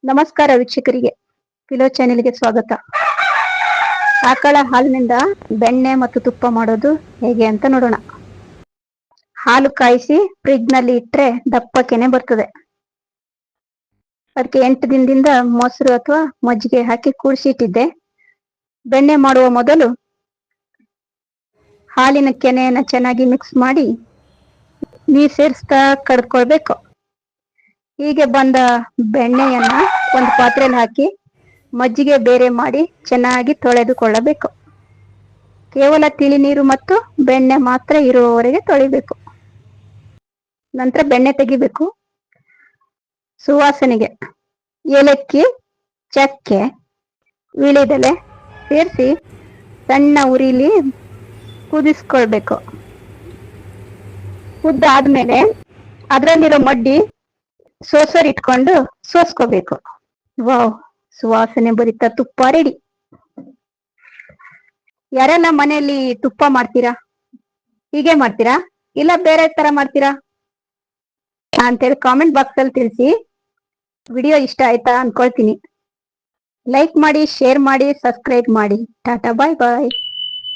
ನಮಸ್ಕಾರ ವೀಕ್ಷಕರಿಗೆ, ಪಿಲೋ ಚಾನೆಲ್ಗೆ ಸ್ವಾಗತ. ಆಕಳ ಹಾಲಿನಿಂದ ಬೆಣ್ಣೆ ಮತ್ತು ತುಪ್ಪ ಮಾಡೋದು ಹೇಗೆ ಅಂತ ನೋಡೋಣ. ಹಾಲು ಕಾಯಿಸಿ ಫ್ರಿಡ್ಜ್ ನಲ್ಲಿ ಇಟ್ರೆ ದಪ್ಪಕೆನೆ ಬರ್ತದೆ. ಅದಕ್ಕೆ 8 ದಿನದಿಂದ ಮೊಸರು ಅಥವಾ ಮಜ್ಜಿಗೆ ಹಾಕಿ ಕೂಡಿಸಿಟ್ಟಿದ್ದೆ. ಬೆಣ್ಣೆ ಮಾಡುವ ಮೊದಲು ಹಾಲಿನ ಕೆನೆಯನ್ನ ಚೆನ್ನಾಗಿ ಮಿಕ್ಸ್ ಮಾಡಿ ನೀರು ಸೇರಿಸ್ತಾ ಕಡ್ಕೊಳ್ಬೇಕು. ಹೀಗೆ ಬಂದ ಬೆಣ್ಣೆಯನ್ನ ಒಂದು ಪಾತ್ರೆಯಲ್ಲಿ ಹಾಕಿ ಮಜ್ಜಿಗೆ ಬೇರೆ ಮಾಡಿ ಚೆನ್ನಾಗಿ ತೊಳೆದುಕೊಳ್ಳಬೇಕು. ಕೇವಲ ತಿಳಿ ನೀರು ಮತ್ತು ಬೆಣ್ಣೆ ಮಾತ್ರ ಇರುವವರೆಗೆ ತೊಳಿಬೇಕು. ನಂತರ ಬೆಣ್ಣೆ ತೆಗಿಬೇಕು. ಸುವಾಸನೆಗೆ ಏಲಕ್ಕಿ, ಚಕ್ಕೆ, ವಿಳೆದೆಲೆ ಸೇರಿಸಿ ಸಣ್ಣ ಉರಿಲಿ ಕುದಿಸ್ಕೊಳ್ಬೇಕು. ಕುದ್ದಾದ್ಮೇಲೆ ಅದರಲ್ಲಿರೋ ಮಡ್ಡಿ ಸೋಸರ್ ಇಟ್ಕೊಂಡು ಸೋಸ್ಕೋಬೇಕು. ವಾವ್, ಸುವಾಸನೆ ಭರಿತ ತುಪ್ಪ ರೆಡಿ. ಯಾರೆಲ್ಲ ಮನೆಯಲ್ಲಿ ತುಪ್ಪ ಮಾಡ್ತೀರಾ? ಹೀಗೆ ಮಾಡ್ತೀರಾ ಇಲ್ಲ ಬೇರೆ ತರ ಮಾಡ್ತೀರಾ ಅಂತೇಳಿ ಕಾಮೆಂಟ್ ಬಾಕ್ಸ್ ಅಲ್ಲಿ ತಿಳಿಸಿ. ವಿಡಿಯೋ ಇಷ್ಟ ಆಯ್ತಾ ಅನ್ಕೊಳ್ತೀನಿ. ಲೈಕ್ ಮಾಡಿ, ಶೇರ್ ಮಾಡಿ, ಸಬ್ಸ್ಕ್ರೈಬ್ ಮಾಡಿ. ಟಾಟಾ, ಬಾಯ್ ಬಾಯ್.